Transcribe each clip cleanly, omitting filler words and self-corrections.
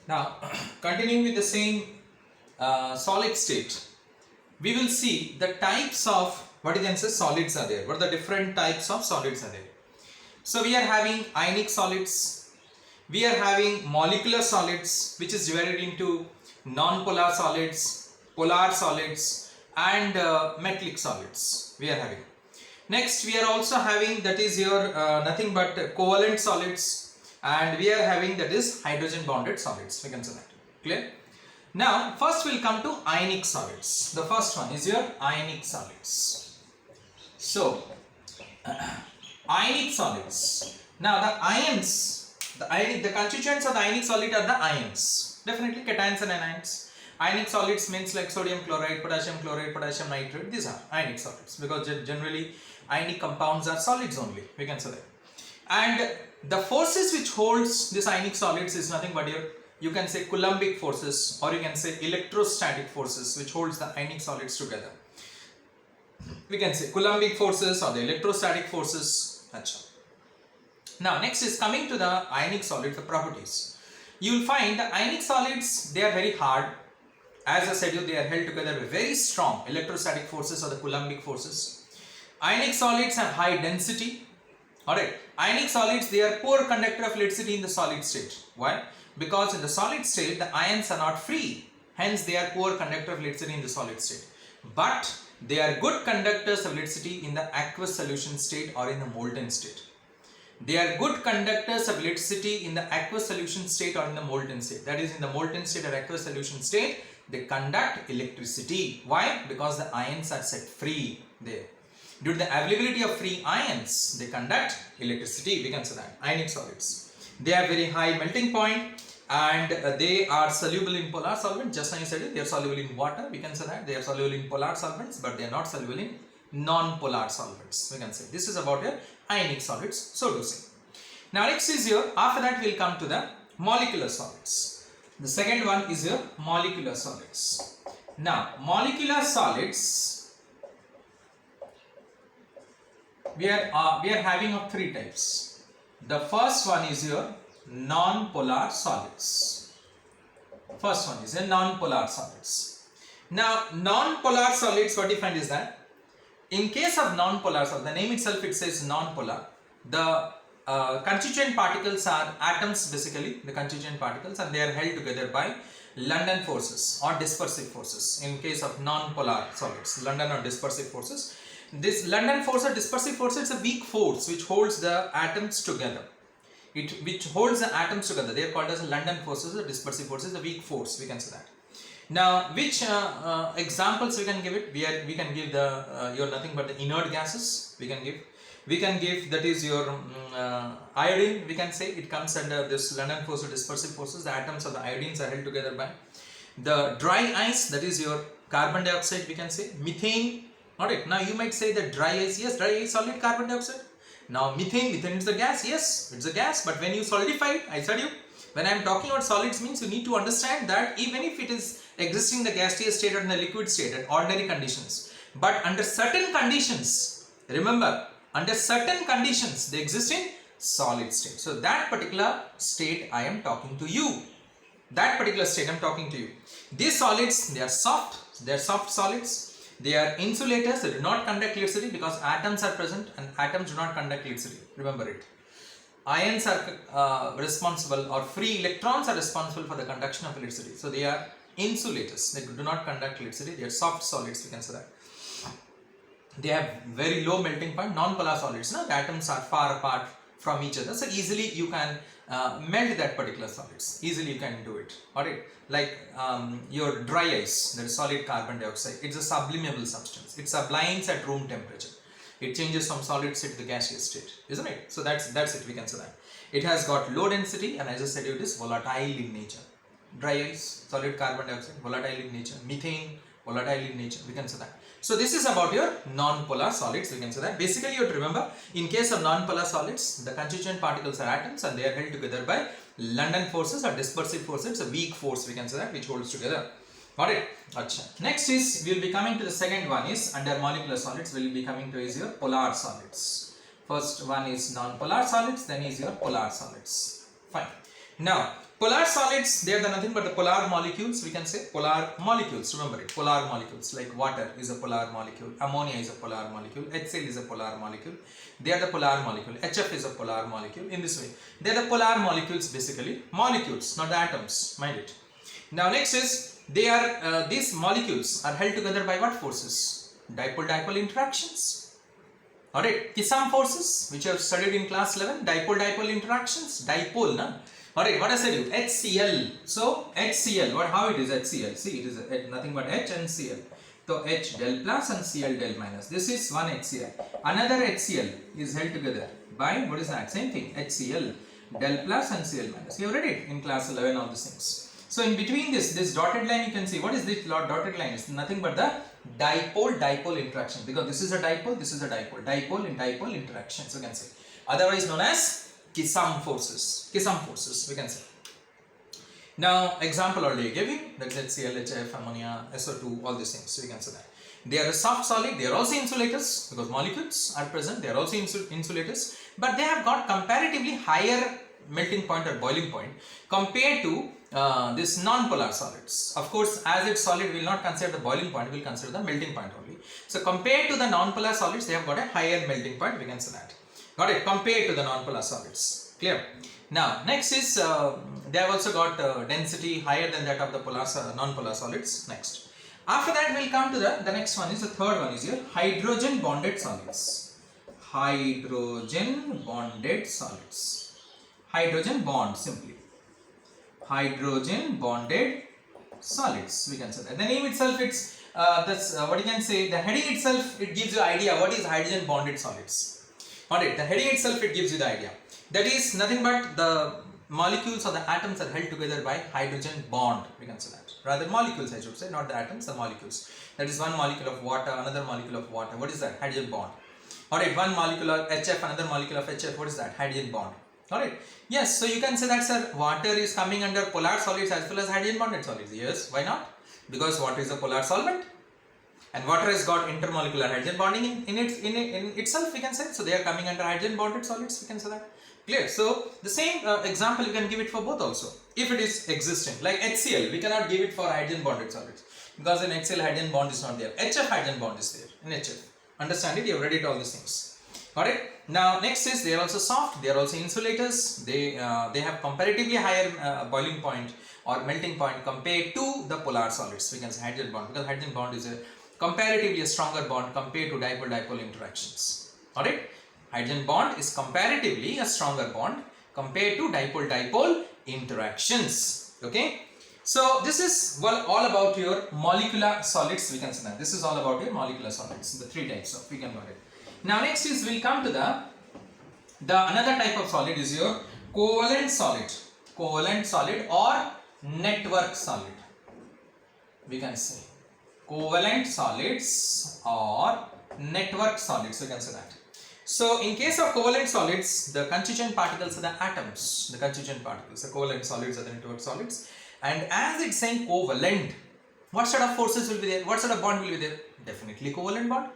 Now, continuing with the same solid state, we will see the types of what you can say solids are there. What are the different types of solids are there? So we are having ionic solids, we are having molecular solids, which is divided into non-polar solids, polar solids, and metallic solids. We are having. Next, we are also having that is your nothing but covalent solids, and we are having that is hydrogen bonded solids. We can say that. Clear? Now, first we'll come to ionic solids. The first one is your ionic solids. So, ionic solids. Now, the ions, the constituents of the ionic solid are the ions. Definitely cations and anions. Ionic solids means like sodium chloride, potassium nitrate. These are ionic solids because generally ionic compounds are solids only. We can say that. And the forces which holds this ionic solids is nothing but you can say Coulombic forces, or you can say electrostatic forces, which holds the ionic solids together. We can say Coulombic forces or the electrostatic forces. Achha. Now next is coming to the ionic solids, the properties. You will find the ionic solids, they are very hard. As I said they are held together with very strong electrostatic forces or the Coulombic forces. Ionic solids have high density. Alright, ionic solids, they are poor conductor of electricity in the solid state. Why? Because in the solid state the ions are not free, hence they are poor conductor of electricity in the solid state. But they are good conductors of electricity in the aqueous solution state or in the molten state. They are good conductors of electricity in the aqueous solution state or in the molten state. That is, in the molten state or aqueous solution state, they conduct electricity. Why? Because the ions are set free there. Due to the availability of free ions, they conduct electricity. We can say that. Ionic solids. They have very high melting point and they are soluble in polar solvents. Just now you said it, they are soluble in water. We can say that. They are soluble in polar solvents, but they are not soluble in non-polar solvents. We can say this is about your ionic solids, so to say. Now next is your, after that we will come to the molecular solids. The second one is your molecular solids. Now molecular solids, we are having of three types. The first one is your non-polar solids. First one is a non-polar solids. Now non-polar solids, what you find is that in case of non-polar solids, the name itself it says non-polar, the constituent particles are atoms, basically the constituent particles, and they are held together by London forces or dispersive forces. In case of non-polar solids, London or dispersive forces, this London force or dispersive force, it's a weak force which holds the atoms together. Which holds the atoms together. They are called as London forces or dispersive forces, a weak force, we can say that. Now, which examples we can give it? We can give the your nothing but the inert gases. We can give that is your iodine. We can say it comes under this London force or dispersive forces. The atoms of the iodines are held together by the dry ice. That is your carbon dioxide. We can say methane. Alright. Now you might say that dry ice. Yes, dry ice solid carbon dioxide. Now methane is the gas. Yes, it's a gas. But when you solidify it, I said you. When I am talking about solids means you need to understand that even if it is existing in the gaseous state or in the liquid state at ordinary conditions, but under certain conditions, remember, under certain conditions they exist in solid state. So that particular state I am talking to you. That particular state I am talking to you. These solids, they are soft solids. They are insulators, they do not conduct electricity because atoms are present and atoms do not conduct electricity. Remember it. Ions are responsible, or free electrons are responsible for the conduction of electricity. So they are insulators, they do not conduct electricity, they are soft solids, we can say that. They have very low melting point, non-polar solids. No? The atoms are far apart from each other, so easily you can melt that particular solids. Easily you can do it. Alright, like your dry ice, that is solid carbon dioxide. It's a sublimable substance. It sublimes at room temperature. It changes from solid state to the gaseous state, isn't it? So that's it. We can say that. It has got low density, and as I said, it is volatile in nature. Dry ice, solid carbon dioxide, volatile in nature. Methane, volatile in nature. We can say that. So this is about your non-polar solids. We can say that. Basically, you have to remember, in case of non-polar solids, the constituent particles are atoms, and they are held together by London forces or dispersive forces. A weak force, we can say that, which holds together. Got it? Achha. Next is, we will be coming to the second one is under molecular solids. We will be coming to is your polar solids. First one is non-polar solids, then is your polar solids. Fine. Now, Polar solids, they are nothing but the polar molecules, we can say. Polar molecules, remember it, polar molecules. Like water is a polar molecule, ammonia is a polar molecule, HCl is a polar molecule. They are the polar molecule, HF is a polar molecule. In this way, they are the polar molecules basically. Molecules, not the atoms, mind it. Now next is, they are, these molecules are held together by what forces? Dipole-dipole interactions. Alright, some forces which you have studied in class 11, dipole-dipole interactions, dipole, na? Alright, what I said you? HCl. So HCl, how it is HCl? See, it is nothing but H and Cl. So H del plus and Cl del minus. This is one HCl. Another HCl is held together by, what is that? Same thing, HCl del plus and Cl minus. You have read it in class 11, all these things. So in between this dotted line, you can see, what is this dotted line? It's nothing but the dipole-dipole interaction, because this is a dipole, this is a dipole. Dipole and dipole interactions, you can say. Otherwise known as Kisam forces. Kisam forces, we can say. Now, example already I gave you, that's HCl, HF, ammonia, SO2, all these things, so you can say that. They are a soft solid, they are also insulators, because molecules are present, they are also insulators, but they have got comparatively higher melting point or boiling point compared to this non-polar solids. Of course, as it's solid, we will not consider the boiling point, we will consider the melting point only. So, compared to the non-polar solids, they have got a higher melting point, we can say that. Got it? Compared to the non-polar solids. Clear? Now, next is, they have also got density higher than that of the non-polar solids. Next. After that, we will come to the next one is, the third one is here, hydrogen bonded solids. Hydrogen bonded solids. Hydrogen bond, simply. Hydrogen bonded solids, we can say that. The name itself, it's, what you can say, the heading itself, it gives you idea what is hydrogen bonded solids. Alright, the heading itself, it gives you the idea. That is nothing but the molecules or the atoms are held together by hydrogen bond, we can say that. Rather molecules, I should say, not the atoms, the molecules. That is one molecule of water, another molecule of water. What is that? Hydrogen bond. Alright, one molecule of HF, another molecule of HF. What is that? Hydrogen bond. Alright. Yes, so you can say that, sir, water is coming under polar solids as well as hydrogen bonded solids. Yes, why not? Because water is a polar solvent. And water has got intermolecular hydrogen bonding in itself, we can say. So they are coming under hydrogen bonded solids, we can say that. Clear? So the same example you can give it for both also. If it is existing, like HCl, we cannot give it for hydrogen bonded solids, because in HCl hydrogen bond is not there. HF hydrogen bond is there in HF. Understand it? You have read it, all these things. Got it? Now next is, they are also soft, they are also insulators. They have comparatively higher boiling point or melting point compared to the polar solids. We can say hydrogen bond, because hydrogen bond is a comparatively a stronger bond compared to dipole-dipole interactions. Alright, hydrogen bond is comparatively a stronger bond compared to dipole-dipole interactions. Okay, so this is all about your molecular solids, we can say that. This is all about your molecular solids, the three types of, we can got it. Now next is, we'll come to the another type of solid is your covalent solid or network solid, we can say. Covalent solids or network solids, we can say that. So in case of covalent solids, the constituent particles are the atoms, the constituent particles. The covalent solids are the network solids. And as it's saying covalent, what sort of forces will be there? What sort of bond will be there? Definitely covalent bond.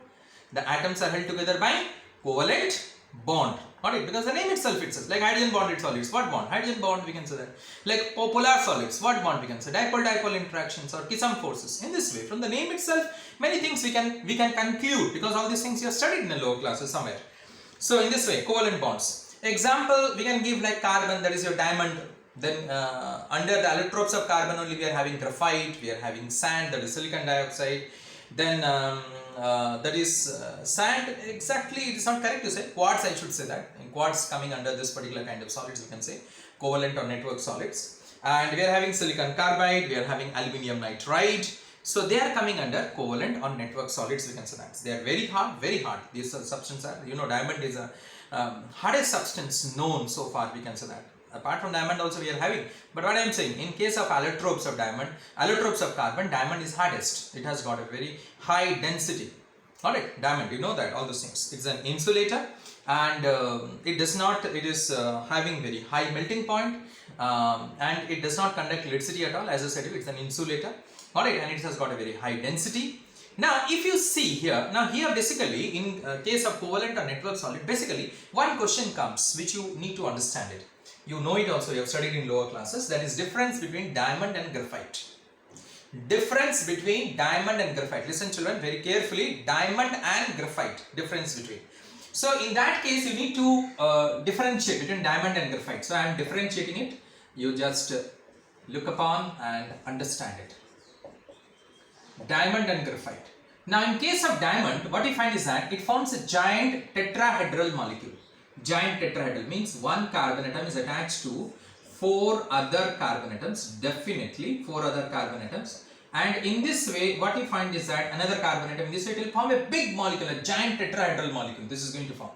The atoms are held together by covalent bond. Got it? Because the name itself like hydrogen bonded solids. What bond? Hydrogen bond, we can say that. Like polar solids, what bond we can say? Dipole-dipole interactions or Kisam forces. In this way, from the name itself, many things we can conclude, because all these things you have studied in the lower classes somewhere. So in this way, covalent bonds. Example, we can give like carbon, that is your diamond. Then under the allotropes of carbon only, we are having graphite, we are having sand, that is silicon dioxide. Then that is sand, exactly, it is not correct to say, quartz, I should say that. And quartz coming under this particular kind of solids, you can say, covalent or network solids. And we are having silicon carbide, we are having aluminium nitride. So they are coming under covalent or network solids, we can say that. They are very hard, These substances are, diamond is a hardest substance known so far, we can say that. Apart from diamond also we are having, but what I am saying, in case of allotropes of carbon, diamond is hardest. It has got a very high density. Alright, diamond, you know that, all those things. It's an insulator, and it is having very high melting point, and it does not conduct electricity at all. As I said, it's an insulator. Alright, and it has got a very high density. Now, if you see here, basically in case of covalent or network solid, basically one question comes which you need to understand it. You know it also, you have studied in lower classes. That is difference between diamond and graphite. Difference between diamond and graphite. Listen children very carefully. Diamond and graphite. Difference between. So in that case you need to differentiate between diamond and graphite. So I am differentiating it. You just look upon and understand it. Diamond and graphite. Now in case of diamond, what we find is that it forms a giant tetrahedral molecule. Giant tetrahedral means one carbon atom is attached to 4 other carbon atoms, definitely 4 other carbon atoms, and in this way what we find is that another carbon atom, in this way it will form a big molecule, a giant tetrahedral molecule. This is going to form.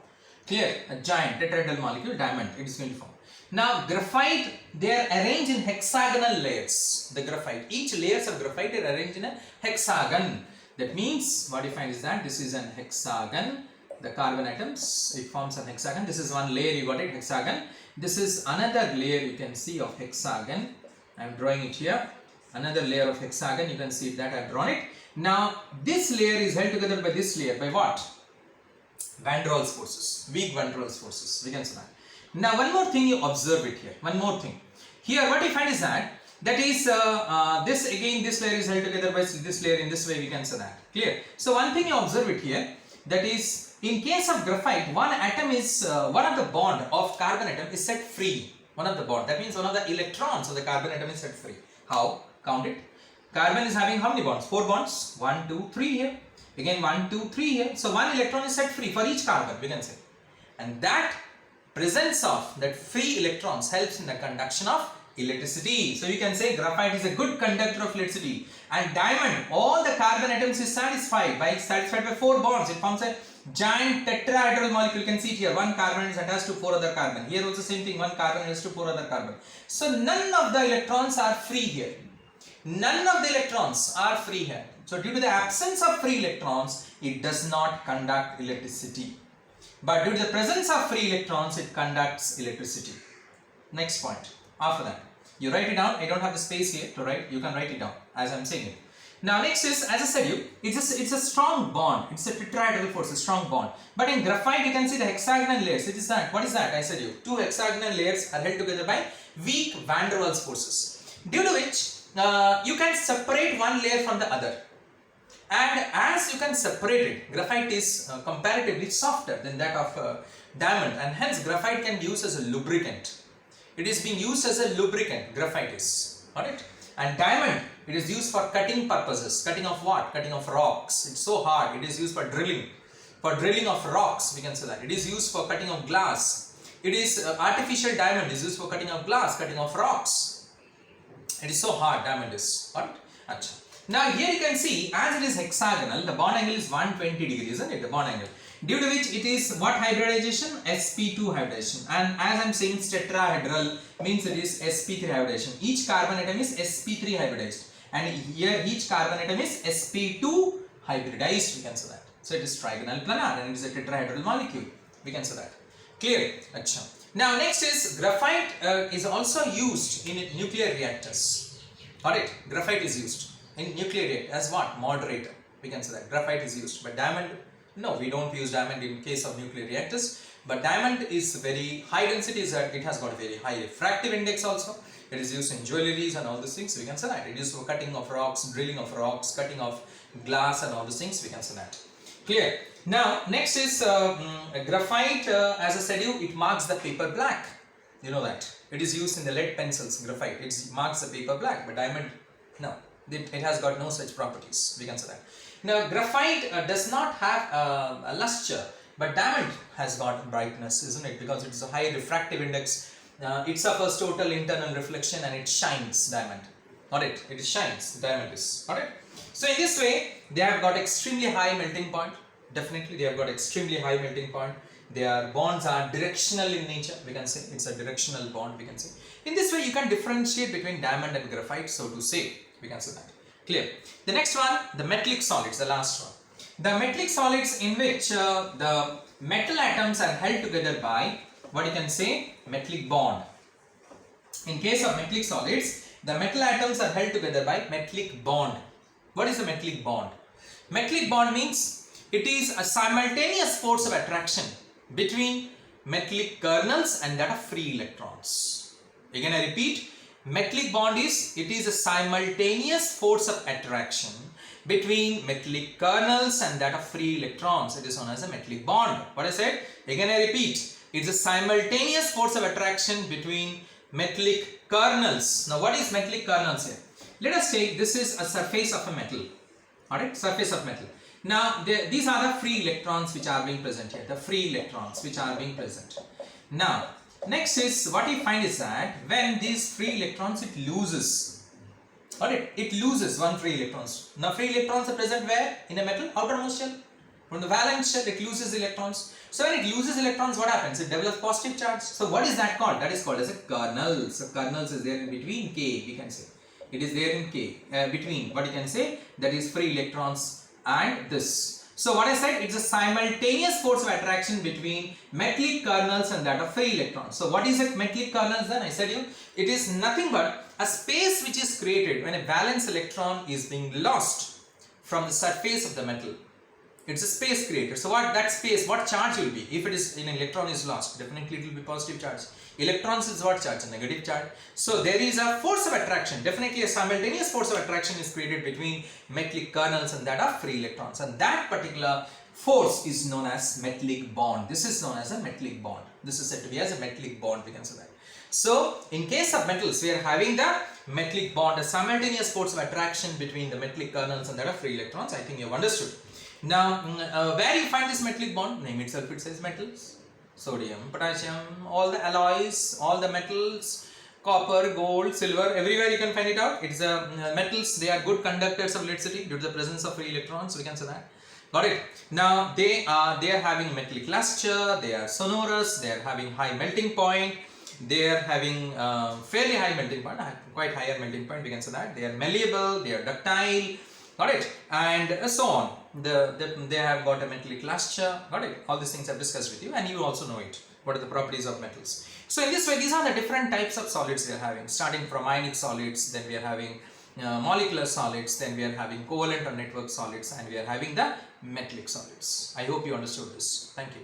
Clear? A giant tetrahedral molecule, diamond, it is going to form. Now graphite, they are arranged in hexagonal layers. The graphite, each layers of graphite are arranged in a hexagon. That means what you find is that this is an hexagon. The carbon atoms, it forms an hexagon. This is one layer, you got it, hexagon. This is another layer you can see of hexagon. I am drawing it here. Another layer of hexagon, you can see that I have drawn it. Now this layer is held together by this layer by what? Van der Waals forces, weak Van der Waals forces, we can say that. Now one more thing you observe it here, one more thing. Here what you find is that is this again, this layer is held together by this layer, in this way we can say that. Clear? So one thing you observe it here, that is in case of graphite, one atom is, one of the bond of carbon atom is set free. One of the bond, that means one of the electrons of the carbon atom is set free. How? Count it. Carbon is having how many bonds? 4 bonds. 1, 2, 3 here. Again 1, 2, 3 here. So one electron is set free for each carbon, we can say. And that presence of that free electrons helps in the conduction of electricity. So you can say graphite is a good conductor of electricity. And diamond, all the carbon atoms is satisfied by 4 bonds. It forms a giant tetrahedral molecule. You can see it here. One carbon is attached to 4 other carbon. Here also same thing. One carbon is to 4 other carbon. So none of the electrons are free here. None of the electrons are free here. So due to the absence of free electrons, it does not conduct electricity. But due to the presence of free electrons, it conducts electricity. Next point. After that, you write it down. I don't have the space here to write. You can write it down as I'm saying it. Now next is, as I said it's a strong bond. It's a tetrahedral force, a strong bond. But in graphite you can see the hexagonal layers. It is that. What is that? I said 2 hexagonal layers are held together by weak Van der Waals forces, due to which you can separate one layer from the other. And as you can separate it, graphite is comparatively softer than that of diamond, and hence graphite can be used as a lubricant. It is being used as a lubricant, graphite is. Alright? And diamond, it is used for cutting purposes. Cutting of what? Cutting of rocks. It's so hard. It is used for drilling. For drilling of rocks, we can say that. It is used for cutting of glass. It is artificial diamond is used for cutting of glass, cutting of rocks. It is so hard, diamond is. Alright? Achha. Now here you can see, as it is hexagonal, the bond angle is 120 degrees, isn't it? The bond angle. Due to which it is what hybridization? sp2 hybridization. And as I am saying, tetrahedral means it is sp3 hybridization. Each carbon atom is sp3 hybridized. And here each carbon atom is sp2 hybridized, we can say that. So it is trigonal planar and it is a tetrahedral molecule. We can say that. Clear? Achha. Now next is graphite is also used in nuclear reactors. Alright, graphite is used in nuclear reactor as what? Moderator. We can say that. Graphite is used. But diamond, no, we don't use diamond in case of nuclear reactors. But diamond is very high density, it has got a very high refractive index also. It is used in jewelries and all these things, we can say that. It is used for cutting of rocks, drilling of rocks, cutting of glass and all these things, we can say that. Clear? Now, next is graphite, as I said it marks the paper black. You know that. It is used in the lead pencils, graphite. It marks the paper black, but diamond, no. It has got no such properties, we can say that. Now, graphite does not have a luster, but diamond has got brightness, isn't it? Because it is a high refractive index. It suffers total internal reflection and it shines, diamond. Alright, it shines, diamond is. Alright. So in this way, they have got extremely high melting point. Definitely, they have got extremely high melting point. Their bonds are directional in nature, we can say. It's a directional bond, we can say. In this way, you can differentiate between diamond and graphite, so to say. We can say that. Clear. The next one, the metallic solids, the last one. The metallic solids in which the metal atoms are held together by what you can say, metallic bond. In case of metallic solids, the metal atoms are held together by metallic bond. What is a metallic bond? Metallic bond means it is a simultaneous force of attraction between metallic kernels and that of free electrons. Again I repeat, metallic bond is a simultaneous force of attraction between metallic kernels and that of free electrons. It is known as a metallic bond. What I said? Again I repeat, it's a simultaneous force of attraction between metallic kernels. Now what is metallic kernels here? Let us say this is a surface of a metal. Alright, surface of metal. Now these are the free electrons which are being present here. The free electrons which are being present. Now next is what you find is that when these free electrons it loses. Alright, it loses one free electrons. Now free electrons are present where? In a metal outermost shell. From the valence shell it loses electrons. So when it loses electrons, what happens? It develops positive charge. So what is that called? That is called as a kernel. So kernels is there in between K, we can say. It is there in K, between what you can say, that is free electrons and this. So what I said, it's a simultaneous force of attraction between metallic kernels and that of free electrons. So what is it, metallic kernels then? I said you, it is nothing but a space which is created when a valence electron is being lost from the surface of the metal. It's a space created. So what that space, what charge will be? If it is an electron is lost, definitely it will be positive charge. Electrons is what charge? A negative charge. So there is a force of attraction. Definitely a simultaneous force of attraction is created between metallic kernels and that of free electrons. And that particular force is known as metallic bond. This is known as a metallic bond. This is said to be as a metallic bond, we can say that. So in case of metals, we are having the metallic bond, a simultaneous force of attraction between the metallic kernels and that of free electrons. I think you have understood. Now, where you find this metallic bond? Name itself, it says metals. Sodium, potassium, all the alloys, all the metals, copper, gold, silver, everywhere you can find it out. It's metals, they are good conductors of electricity due to the presence of free electrons, we can say that. Got it? Now, they are having metallic luster, they are sonorous, they are having high melting point, they are having fairly high melting point, quite higher melting point, we can say that. They are malleable, they are ductile, got it? And so on. They have got a metallic luster, got it? All these things I've discussed with you, and you also know it. What are the properties of metals? So in this way, these are the different types of solids we are having. Starting from ionic solids, then we are having molecular solids, then we are having covalent or network solids, and we are having the metallic solids. I hope you understood this. Thank you.